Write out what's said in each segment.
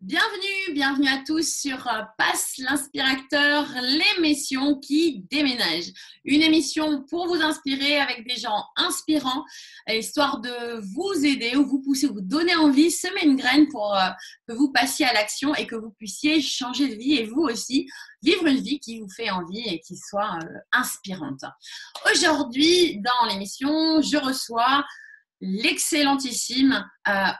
Bienvenue à tous sur Passe l'inspirateur, l'émission qui déménage. Une émission pour vous inspirer avec des gens inspirants, histoire de vous aider ou vous pousser, vous donner envie, semer une graine pour que vous passiez à l'action et que vous puissiez changer de vie et vous aussi vivre une vie qui vous fait envie et qui soit inspirante. Aujourd'hui, dans l'émission, je reçois l'excellentissime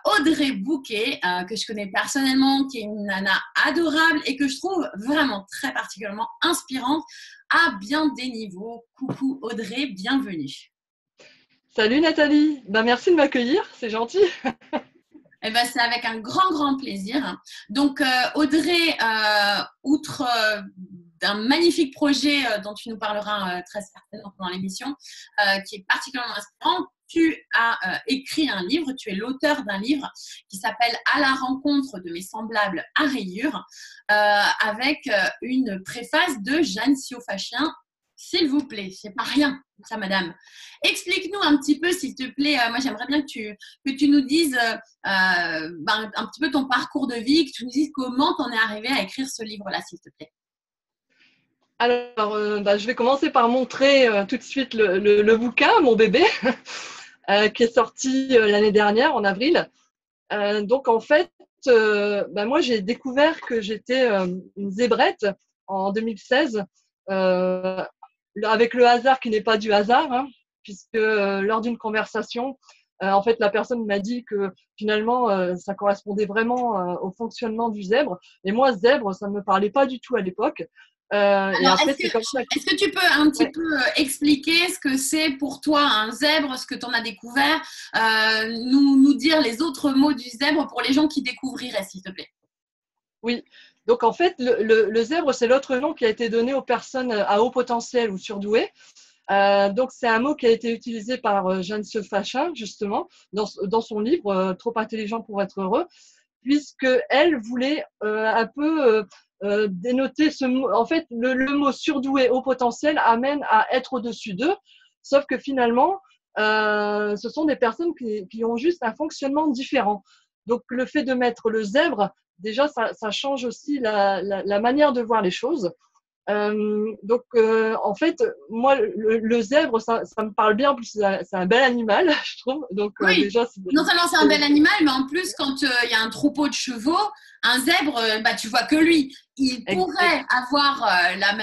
Audrey Bouquet, que je connais personnellement, qui est une nana adorable et que je trouve vraiment très particulièrement inspirante à bien des niveaux. Coucou Audrey, bienvenue. Salut Nathalie, merci de m'accueillir, c'est gentil. Eh ben, c'est avec un grand plaisir. Donc Audrey, outre d'un magnifique projet dont tu nous parleras très certainement pendant l'émission, qui est particulièrement inspirant, tu as écrit un livre, tu es l'auteur d'un livre qui s'appelle « À la rencontre de mes semblables à rayures » avec une préface de Jeanne Siofachien. S'il vous plaît, c'est pas rien, ça, madame. Explique-nous un petit peu, s'il te plaît. Moi, j'aimerais bien que tu nous dises un petit peu ton parcours de vie, que tu nous dises comment tu en es arrivé à écrire ce livre-là, s'il te plaît. Alors, je vais commencer par montrer tout de suite le bouquin, mon bébé, qui est sorti l'année dernière, en avril. Donc, en fait, moi, j'ai découvert que j'étais une zébrette en 2016, avec le hasard qui n'est pas du hasard, hein, puisque lors d'une conversation, en fait, la personne m'a dit que finalement, ça correspondait vraiment au fonctionnement du zèbre. Et moi, zèbre, ça ne me parlait pas du tout à l'époque. Et Alors, après, c'est comme ça. est-ce que tu peux un petit Ouais. peu expliquer ce que c'est pour toi un zèbre, ce que tu en as découvert, nous dire les autres mots du zèbre pour les gens qui découvriraient, s'il te plaît. Oui. Donc, en fait, le zèbre, c'est l'autre nom qui a été donné aux personnes à haut potentiel ou surdouées. Donc, c'est un mot qui a été utilisé par Jeanne Siofachien, justement, dans son livre Trop intelligent pour être heureux, puisqu'elle voulait un peu dénoter ce mot. En fait, le mot surdoué haut potentiel amène à être au-dessus d'eux, sauf que finalement, ce sont des personnes qui ont juste un fonctionnement différent. Donc, le fait de mettre le zèbre, déjà, ça change aussi la manière de voir les choses. En fait, moi, le zèbre, ça me parle bien. En plus, c'est un bel animal, je trouve. Donc, Oui, déjà, non seulement c'est un bel animal, mais en plus, quand il y a un troupeau de chevaux, un zèbre, tu vois que lui. Il pourrait avoir la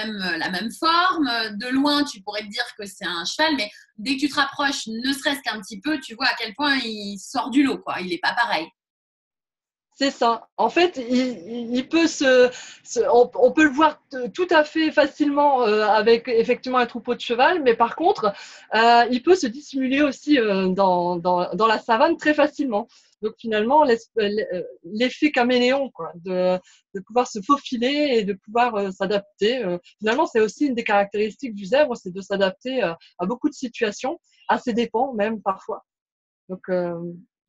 même forme. De loin, tu pourrais te dire que c'est un cheval, mais dès que tu te rapproches, ne serait-ce qu'un petit peu, tu vois à quel point il sort du lot, quoi. Il n'est pas pareil. c'est ça. En fait, il peut on peut le voir tout à fait facilement avec effectivement un troupeau de cheval, mais par contre, il peut se dissimuler aussi dans la savane très facilement. Donc finalement, l'effet caméléon, quoi, de pouvoir se faufiler et de pouvoir s'adapter. Finalement, c'est aussi une des caractéristiques du zèbre, c'est de s'adapter à beaucoup de situations, à ses dépens même parfois. Donc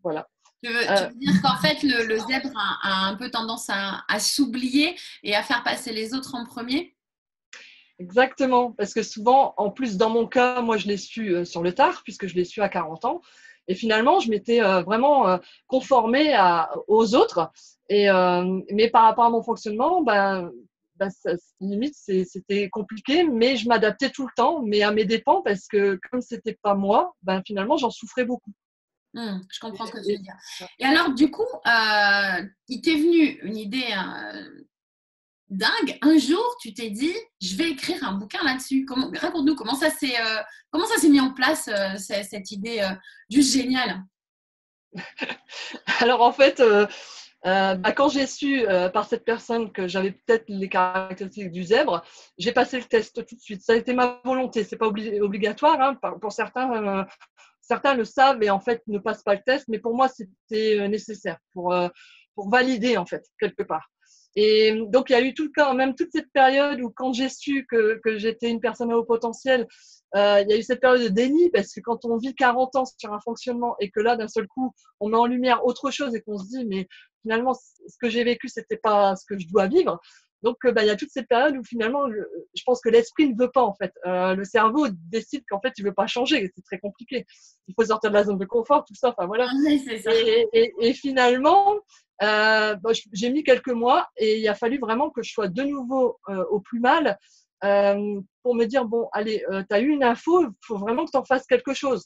voilà. Tu veux dire qu'en fait, le zèbre a un peu tendance à s'oublier et à faire passer les autres en premier? Exactement, parce que souvent, en plus dans mon cas, moi je l'ai su sur le tard, puisque je l'ai su à 40 ans. Et finalement, je m'étais vraiment conformée aux autres. Mais par rapport à mon fonctionnement, limite, c'était compliqué, mais je m'adaptais tout le temps, mais à mes dépens, parce que comme c'était pas moi, finalement, j'en souffrais beaucoup. Je comprends ce que tu veux Et- dire. Et alors, du coup, il t'est venu une idée dingue. Un jour, tu t'es dit, je vais écrire un bouquin là-dessus. Raconte-nous comment ça s'est mis en place, cette idée juste géniale. Alors en fait, quand j'ai su par cette personne que j'avais peut-être les caractéristiques du zèbre, j'ai passé le test tout de suite. Ça a été ma volonté. C'est pas obligatoire, hein. Pour certains, certains le savent et en fait ne passent pas le test, mais pour moi c'était nécessaire pour valider en fait quelque part. Et donc il y a eu tout le cas, même toute cette période où quand j'ai su que j'étais une personne à haut potentiel, il y a eu cette période de déni parce que quand on vit 40 ans sur un fonctionnement et que là d'un seul coup on met en lumière autre chose et qu'on se dit mais finalement ce que j'ai vécu c'était pas ce que je dois vivre, Donc, il y a toutes ces périodes où finalement, je pense que l'esprit ne veut pas en fait. Le cerveau décide qu'en fait, il veut pas changer. C'est très compliqué. Il faut sortir de la zone de confort, tout ça. Enfin voilà. Oui, c'est ça. Et finalement, j'ai mis quelques mois et il a fallu vraiment que je sois de nouveau au plus mal pour me dire bon, allez, tu as eu une info, il faut vraiment que tu en fasses quelque chose.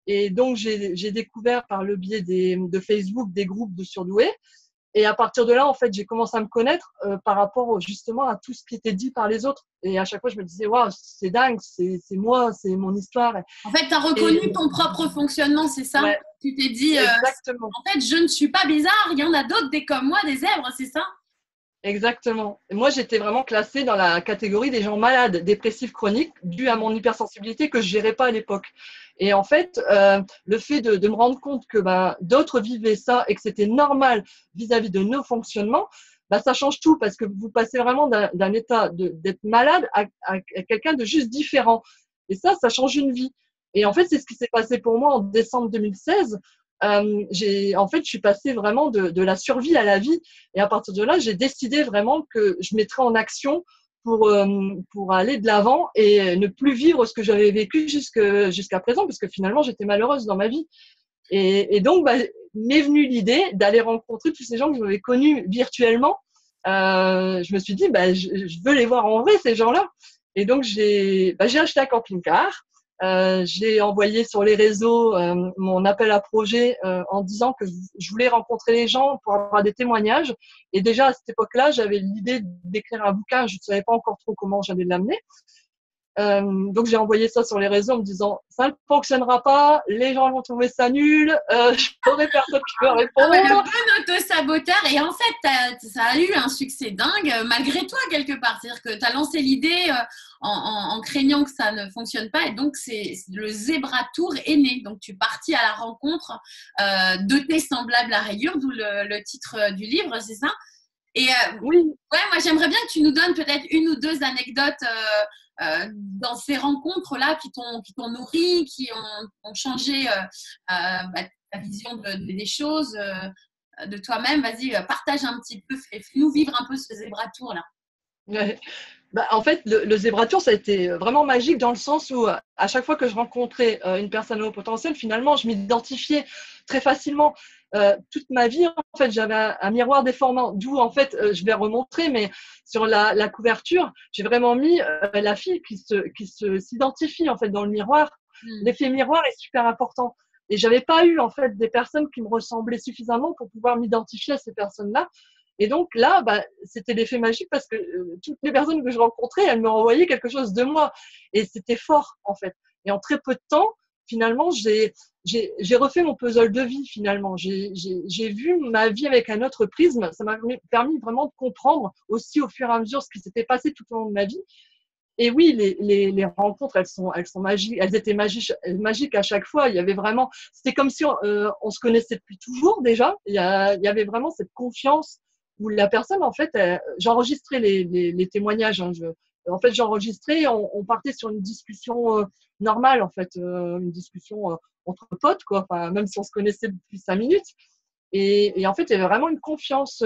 Et donc, j'ai découvert par le biais de Facebook des groupes de surdoués. Et à partir de là, en fait, j'ai commencé à me connaître par rapport justement à tout ce qui était dit par les autres. Et à chaque fois, je me disais, waouh, c'est dingue, c'est moi, c'est mon histoire. En fait, tu as reconnu ton propre fonctionnement, c'est ça? Ouais, Tu t'es dit, exactement. en fait, je ne suis pas bizarre, il y en a d'autres des comme moi, des zèbres, c'est ça? Exactement. Et moi, j'étais vraiment classée dans la catégorie des gens malades, dépressifs chroniques, dû à mon hypersensibilité que je gérais pas à l'époque. Et en fait, le fait de me rendre compte que d'autres vivaient ça et que c'était normal vis-à-vis de nos fonctionnements, ça change tout parce que vous passez vraiment d'un état d'être malade à quelqu'un de juste différent. Et ça change une vie. Et en fait, c'est ce qui s'est passé pour moi en décembre 2016. En fait, je suis passée vraiment de la survie à la vie. Et à partir de là, j'ai décidé vraiment que je mettrais en action pour aller de l'avant et ne plus vivre ce que j'avais vécu jusqu'à présent, parce que finalement, j'étais malheureuse dans ma vie. Et donc, m'est venue l'idée d'aller rencontrer tous ces gens que j'avais connus virtuellement. Je me suis dit, je veux les voir en vrai, ces gens-là. Et donc, j'ai acheté un camping-car. J'ai envoyé sur les réseaux mon appel à projet en disant que je voulais rencontrer les gens pour avoir des témoignages. Et déjà, à cette époque-là, j'avais l'idée d'écrire un bouquin. Je ne savais pas encore trop comment j'allais l'amener. Donc, j'ai envoyé ça sur les réseaux en me disant ça ne fonctionnera pas, les gens vont trouver ça nul, je n'aurai personne qui peut Ah ouais, le répondre. bon auto-saboteur. Et en fait, ça a eu un succès dingue, malgré toi, quelque part. C'est-à-dire que tu as lancé l'idée en craignant que ça ne fonctionne pas. Et donc, le Zebra Tour est né. Donc, tu es parti à la rencontre de tes semblables à rayures, d'où le titre du livre, c'est ça? Et Oui, ouais, moi, j'aimerais bien que tu nous donnes peut-être une ou deux anecdotes dans ces rencontres-là qui t'ont nourri, qui ont changé ta vision des choses, de toi-même. Vas-y, partage un petit peu, fais-nous vivre un peu ce Zebra Tour là. ouais. En fait, le Zebra Tour, ça a été vraiment magique dans le sens où à chaque fois que je rencontrais une personne à haut potentiel, finalement, je m'identifiais très facilement. Toute ma vie, en fait, j'avais un miroir déformant, d'où, en fait, je vais remontrer, mais sur la couverture, j'ai vraiment mis la fille qui s'identifie, en fait, dans le miroir. L'effet miroir est super important. Et j'avais pas eu, en fait, des personnes qui me ressemblaient suffisamment pour pouvoir m'identifier à ces personnes-là. Et donc là, c'était l'effet magique parce que toutes les personnes que je rencontrais, elles me renvoyaient quelque chose de moi. Et c'était fort, en fait. Et en très peu de temps, finalement, j'ai refait mon puzzle de vie, finalement. J'ai vu ma vie avec un autre prisme. Ça m'a permis vraiment de comprendre aussi au fur et à mesure ce qui s'était passé tout au long de ma vie. Et oui, les rencontres, elles sont magiques. Elles étaient magiques à chaque fois. Il y avait vraiment, c'était comme si on se connaissait depuis toujours déjà. Il y avait vraiment cette confiance où la personne, en fait, j'enregistrais les témoignages. En fait, j'enregistrais, on partait sur une discussion normale, en fait, une discussion entre potes, quoi. Enfin, même si on se connaissait depuis 5 minutes. Et en fait, il y avait vraiment une confiance.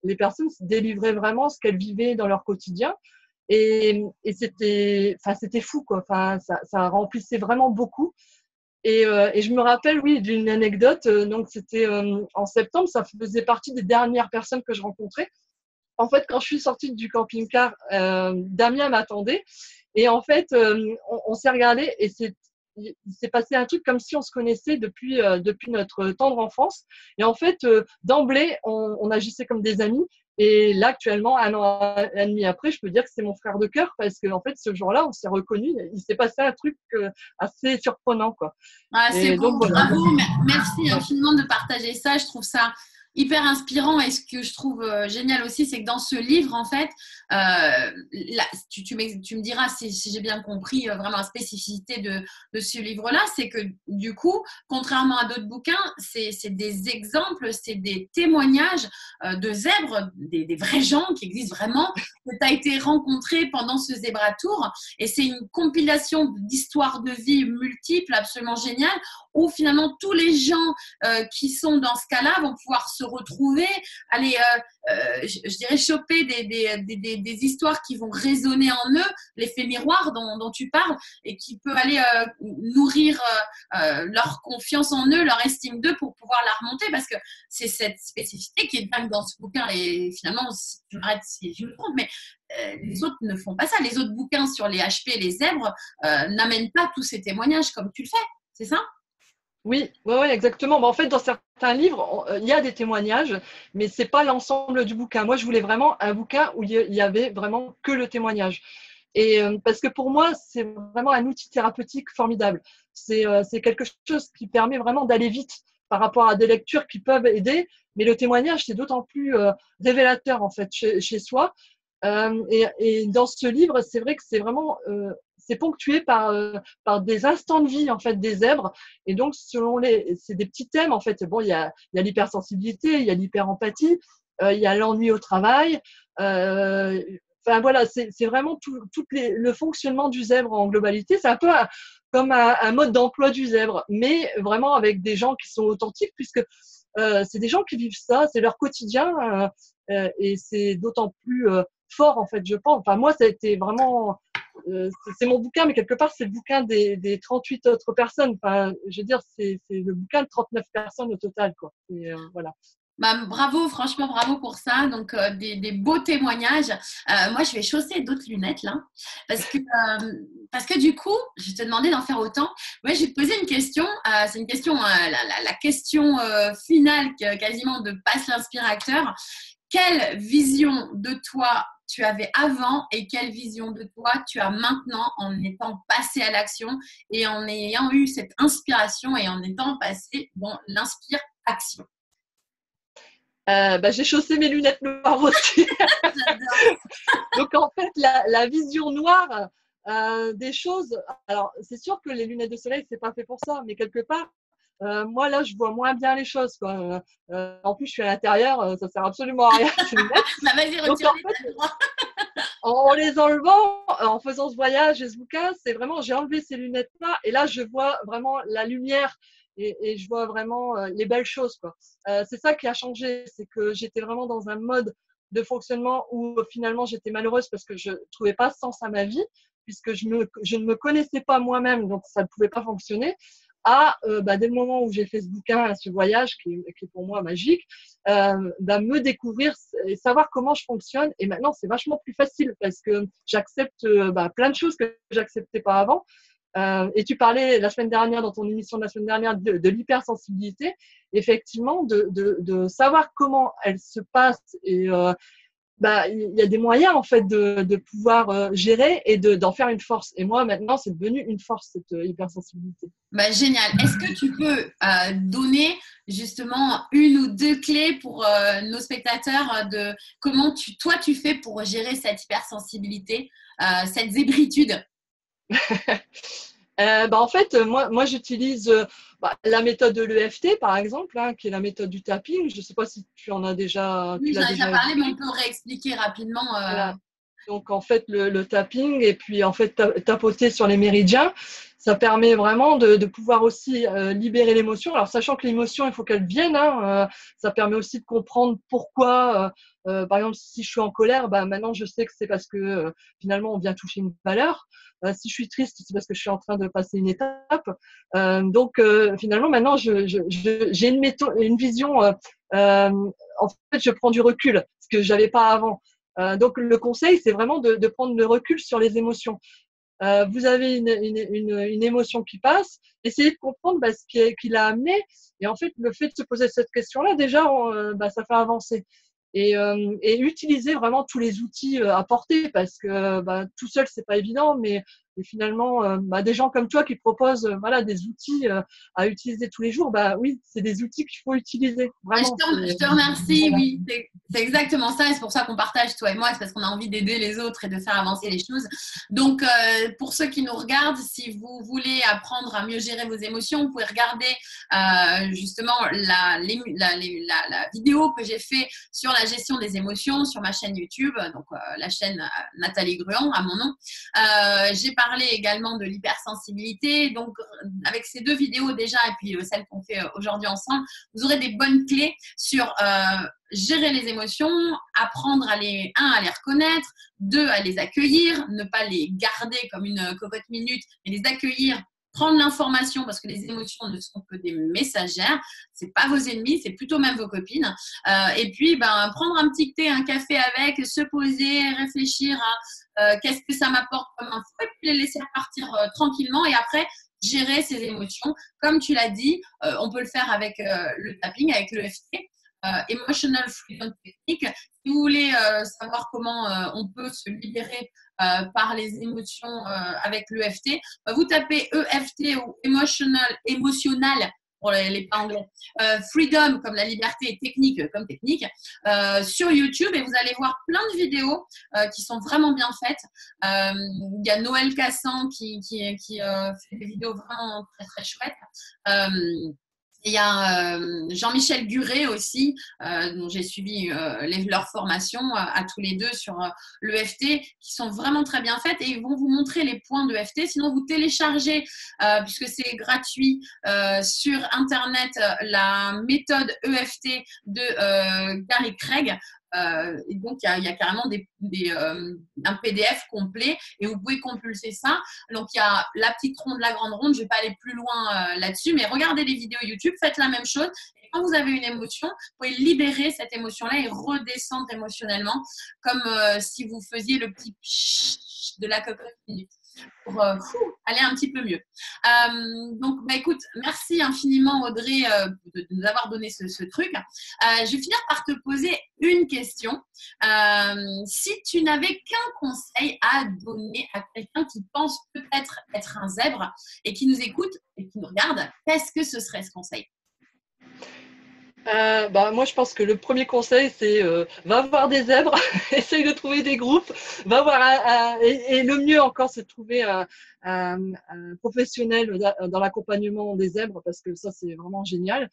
Les personnes se délivraient vraiment ce qu'elles vivaient dans leur quotidien. Et c'était fou, quoi. Enfin, ça remplissait vraiment beaucoup. Et je me rappelle, oui, d'une anecdote. Donc, c'était en septembre, ça faisait partie des dernières personnes que je rencontrais. En fait, quand je suis sortie du camping-car, Damien m'attendait. Et en fait, on s'est regardé et il s'est passé un truc comme si on se connaissait depuis notre tendre enfance. Et en fait, d'emblée, on agissait comme des amis. Et là, actuellement, 1 an et demi après, je peux dire que c'est mon frère de cœur parce que en fait, ce jour-là, on s'est reconnus. Il s'est passé un truc assez surprenant, quoi. Ah, c'est Et donc, beau, voilà. bravo, merci infiniment de partager ça. Je trouve ça hyper inspirant et ce que je trouve génial aussi, c'est que dans ce livre, en fait, là, tu me diras si j'ai bien compris vraiment la spécificité de ce livre-là, c'est que du coup, contrairement à d'autres bouquins, c'est des exemples, c'est des témoignages de zèbres, des vrais gens qui existent vraiment, que tu as été rencontré pendant ce Zebra Tour. Et c'est une compilation d'histoires de vie multiples, absolument géniales, où finalement tous les gens qui sont dans ce cas-là vont pouvoir se se retrouver, aller, je dirais, choper des histoires qui vont résonner en eux, l'effet miroir dont tu parles, et qui peut aller nourrir leur confiance en eux, leur estime d'eux pour pouvoir la remonter, parce que c'est cette spécificité qui est dingue dans ce bouquin. Et finalement, si tu m'arrêtes si je me trompe, mais les autres ne font pas ça. Les autres bouquins sur les HP, les zèbres, n'amènent pas tous ces témoignages comme tu le fais, c'est ça? Oui, ouais, exactement. En fait, dans certains livres, il y a des témoignages, mais c'est pas l'ensemble du bouquin. Moi, je voulais vraiment un bouquin où il y avait vraiment que le témoignage. Et parce que pour moi, c'est vraiment un outil thérapeutique formidable. C'est quelque chose qui permet vraiment d'aller vite par rapport à des lectures qui peuvent aider, mais le témoignage, c'est d'autant plus révélateur en fait chez soi. Et dans ce livre, c'est vrai que c'est vraiment c'est ponctué par des instants de vie en fait des zèbres. Et donc c'est des petits thèmes en fait. Bon, il y a l'hypersensibilité, il y a l'hyperempathie, il y a l'ennui au travail. Enfin voilà, c'est vraiment le fonctionnement du zèbre en globalité. C'est un peu comme un mode d'emploi du zèbre, mais vraiment avec des gens qui sont authentiques, puisque c'est des gens qui vivent ça, c'est leur quotidien, et c'est d'autant plus fort en fait, je pense. Enfin moi, ça a été vraiment, c'est mon bouquin, mais quelque part c'est le bouquin des 38 autres personnes. Enfin, je veux dire, c'est le bouquin de 39 personnes au total, quoi. Et, voilà. Bah, bravo, franchement, bravo pour ça. Donc, des beaux témoignages. Moi, je vais chausser d'autres lunettes là. Parce que du coup, je vais te demander d'en faire autant. Moi, je vais te poser une question. C'est une question, la question finale quasiment de Passe l'inspirateur. Quelle vision de toi tu avais avant et quelle vision de toi tu as maintenant en étant passé à l'action et en ayant eu cette inspiration et en étant passé dans l'inspire-action? J'ai chaussé mes lunettes noires aussi. Donc en fait, la vision noire des choses. Alors c'est sûr que les lunettes de soleil, c'est pas fait pour ça, mais quelque part, moi là, je vois moins bien les choses, quoi. En plus, je suis à l'intérieur, ça sert absolument à rien ces lunettes. Bah, vas-y, Donc en retire-les, t'as fait, le droit. en les enlevant, en faisant ce voyage et ce bouquin, c'est vraiment, j'ai enlevé ces lunettes-là et là, je vois vraiment la lumière et je vois vraiment les belles choses, quoi. C'est ça qui a changé, c'est que j'étais vraiment dans un mode de fonctionnement où finalement j'étais malheureuse parce que je trouvais pas sens à ma vie, puisque je ne me connaissais pas moi-même, donc ça ne pouvait pas fonctionner. Dès le moment où j'ai fait ce bouquin, ce voyage qui est pour moi magique, me découvrir et savoir comment je fonctionne. Et maintenant, c'est vachement plus facile parce que j'accepte plein de choses que j'acceptais pas avant. Et tu parlais la semaine dernière, dans ton émission de la semaine dernière, de l'hypersensibilité. Effectivement, de savoir comment elle se passe et il y a des moyens en fait de pouvoir gérer et d'en faire une force. Et moi, maintenant, c'est devenu une force, cette hypersensibilité. Bah, génial. Est-ce que tu peux donner justement une ou deux clés pour nos spectateurs de comment toi tu fais pour gérer cette hypersensibilité, cette zébritude? En fait, moi j'utilise la méthode de l'EFT, par exemple, hein, qui est la méthode du tapping. Je ne sais pas si tu en as déjà, Oui, tu j'en l'as ai déjà déjà parlé, mais écouté. on peut réexpliquer rapidement. Voilà. Donc, en fait, le tapping et puis, en fait, tapoter sur les méridiens, ça permet vraiment de pouvoir aussi libérer l'émotion. Alors, sachant que l'émotion, il faut qu'elle vienne, hein, ça permet aussi de comprendre pourquoi, par exemple, si je suis en colère, maintenant, je sais que c'est parce que finalement, on vient toucher une valeur. Si je suis triste, c'est parce que je suis en train de passer une étape. Finalement, maintenant, j'ai une vision. En fait, je prends du recul, ce que j'avais pas avant. Donc le conseil, c'est vraiment de prendre le recul sur les émotions. Vous avez une émotion qui passe, essayez de comprendre qui l'a amené. Et en fait, le fait de se poser cette question-là, déjà, ça fait avancer. Et utiliser vraiment tous les outils apportés, parce que tout seul, c'est pas évident, mais finalement, des gens comme toi qui proposent des outils à utiliser tous les jours, oui, c'est des outils qu'il faut utiliser. Je Vraiment. te remercie, Voilà. oui. C'est exactement ça, et c'est pour ça qu'on partage, toi et moi, c'est parce qu'on a envie d'aider les autres et de faire avancer les choses. Donc, pour ceux qui nous regardent, si vous voulez apprendre à mieux gérer vos émotions, vous pouvez regarder justement la vidéo que j'ai fait sur la gestion des émotions sur ma chaîne YouTube, donc la chaîne Nathalie Gruand, à mon nom. J'ai parlé également de l'hypersensibilité. Donc, avec ces 2 vidéos déjà, et puis celle qu'on fait aujourd'hui ensemble, vous aurez des bonnes clés sur gérer les émotions, apprendre à les reconnaître, 2, à les accueillir, ne pas les garder comme une cocotte minute, mais les accueillir, prendre l'information, parce que les émotions ne sont que des messagères, c'est pas vos ennemis, c'est plutôt même vos copines. Et puis, prendre un petit thé, un café avec, se poser, réfléchir à qu'est-ce que ça m'apporte comme info, et puis les laisser repartir tranquillement, et après, gérer ses émotions. Comme tu l'as dit, on peut le faire avec le tapping, avec l'EFT. Emotional Freedom Technique. Si vous voulez savoir comment on peut se libérer par les émotions avec l'EFT, vous tapez EFT ou émotionnel pour les pas anglais, Freedom comme la liberté et technique comme technique sur YouTube, et vous allez voir plein de vidéos qui sont vraiment bien faites. Il y a Noël Cassan qui fait des vidéos vraiment très très chouettes. Il y a Jean-Michel Guret aussi, dont j'ai suivi leur formation à tous les 2 sur l'EFT, qui sont vraiment très bien faites, et ils vont vous montrer les points de l'EFT. Sinon, vous téléchargez, puisque c'est gratuit, sur Internet, la méthode EFT de Gary Craig. Et donc, il y a carrément un PDF complet, et vous pouvez compulser ça. Donc, il y a la petite ronde, la grande ronde. Je ne vais pas aller plus loin là-dessus, mais regardez les vidéos YouTube, faites la même chose. Et quand vous avez une émotion, vous pouvez libérer cette émotion-là et redescendre émotionnellement, comme si vous faisiez le petit pshhh de la cocotte minute, pour aller un petit peu mieux. Donc, écoute, merci infiniment Audrey de nous avoir donné ce truc. Je vais finir par te poser une question. Si tu n'avais qu'un conseil à donner à quelqu'un qui pense peut-être être un zèbre et qui nous écoute et qui nous regarde, qu'est-ce que ce serait ce conseil? Moi, je pense que le premier conseil, c'est va voir des zèbres, essaye de trouver des groupes, va voir et le mieux encore, c'est de trouver un professionnel dans l'accompagnement des zèbres, parce que ça, c'est vraiment génial.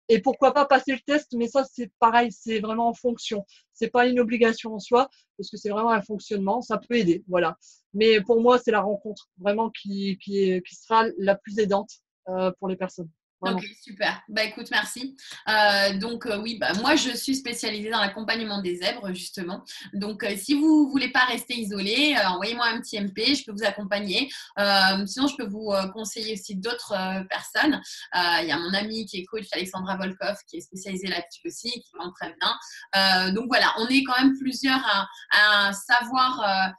Et pourquoi pas passer le test, mais ça, c'est pareil, c'est vraiment en fonction. C'est pas une obligation en soi, parce que c'est vraiment un fonctionnement, ça peut aider, voilà. Mais pour moi, c'est la rencontre vraiment qui sera la plus aidante pour les personnes. Vraiment. Ok, super. Écoute, merci. Donc, oui, moi, je suis spécialisée dans l'accompagnement des zèbres, justement. Donc, si vous ne voulez pas rester isolé, envoyez-moi un petit MP, je peux vous accompagner. Sinon, je peux vous conseiller aussi d'autres personnes. Il y a mon amie qui est coach, Alexandra Volkov, qui est spécialisée là-dessus aussi, qui vend très bien. Donc, voilà, on est quand même plusieurs à savoir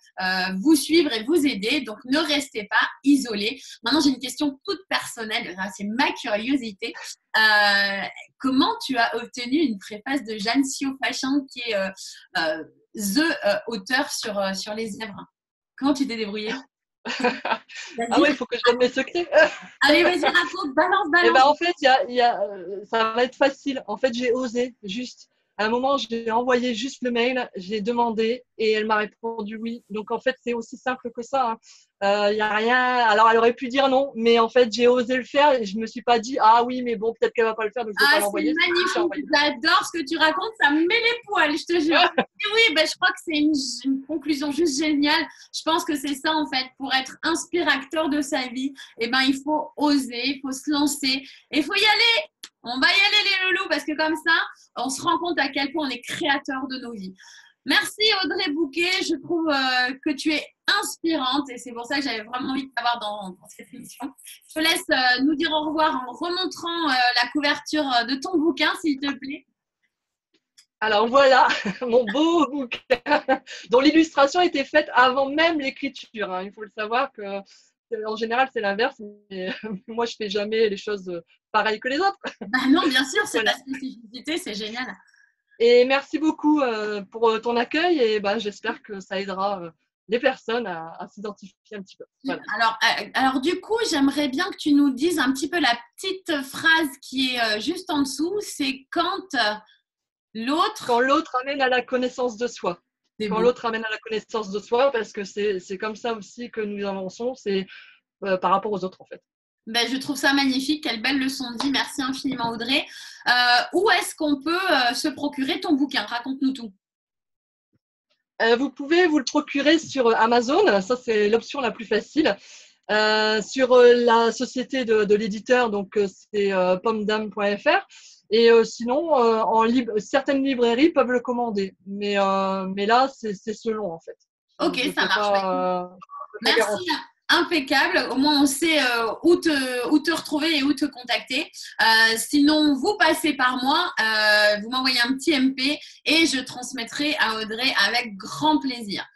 vous suivre et vous aider. Donc, ne restez pas isolés. Maintenant, j'ai une question toute personnelle. C'est ma curiosité. Comment tu as obtenu une préface de Jeanne Siofachin, qui est auteur sur les zèbres? Comment tu t'es débrouillée? Ah ouais, il faut que je donne mes secrets. Allez, vas-y, raconte, balance. En fait, ça va être facile. En fait, j'ai osé juste. À un moment, j'ai envoyé juste le mail, j'ai demandé et elle m'a répondu oui. Donc, en fait, c'est aussi simple que ça. Il y a rien. Alors, elle aurait pu dire non, mais en fait, j'ai osé le faire et je me suis pas dit ah oui, mais bon, peut-être qu'elle va pas le faire, donc je vais pas l'envoyer. C'est magnifique. J'adore ce que tu racontes, ça me met les poils, je te jure. Et oui, je crois que c'est une conclusion juste géniale. Je pense que c'est ça en fait, pour être inspirateur de sa vie. Il faut oser, il faut se lancer, et il faut y aller. On va y aller les loulous, parce que comme ça, on se rend compte à quel point on est créateur de nos vies. Merci Audrey Bouquet, je trouve que tu es inspirante, et c'est pour ça que j'avais vraiment envie de t'avoir dans cette émission. Je te laisse nous dire au revoir en remontrant la couverture de ton bouquin, s'il te plaît. Alors voilà, mon beau bouquin, dont l'illustration était faite avant même l'écriture. Il faut le savoir que en général, c'est l'inverse, mais moi, je fais jamais les choses pareilles que les autres. Non, bien sûr, c'est ta spécificité, c'est génial. Et merci beaucoup pour ton accueil, et j'espère que ça aidera les personnes à s'identifier un petit peu. Voilà. Alors, du coup, j'aimerais bien que tu nous dises un petit peu la petite phrase qui est juste en dessous. C'est quand L'autre, Quand l'autre amène à la connaissance de soi. c'est Quand beau. l'autre amène à la connaissance de soi, parce que c'est comme ça aussi que nous avançons, c'est par rapport aux autres en fait. Ben, je trouve ça magnifique. Quelle belle leçon de vie. Merci infiniment, Audrey. Où est-ce qu'on peut se procurer ton bouquin? Raconte-nous tout. Vous pouvez vous le procurer sur Amazon, ça c'est l'option la plus facile. Sur la société de l'éditeur, donc c'est pommedame.fr. Et sinon, certaines librairies peuvent le commander. Mais là, c'est selon en fait. Ok, Je ne ça peux marche. pas Merci, garantir. impeccable. Au moins, on sait où te retrouver et où te contacter. Sinon, vous passez par moi, vous m'envoyez un petit MP et je transmettrai à Audrey avec grand plaisir.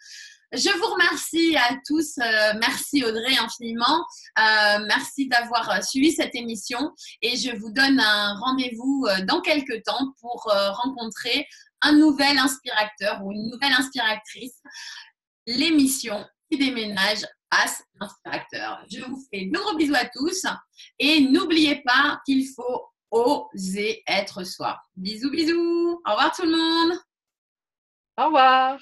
Je vous remercie à tous. Merci Audrey infiniment. Merci d'avoir suivi cette émission et je vous donne un rendez-vous dans quelques temps pour rencontrer un nouvel inspirateur ou une nouvelle inspiratrice. L'émission qui déménage passe inspirateur. Je vous fais de gros bisous à tous et n'oubliez pas qu'il faut oser être soi. Bisous, bisous. Au revoir tout le monde. Au revoir.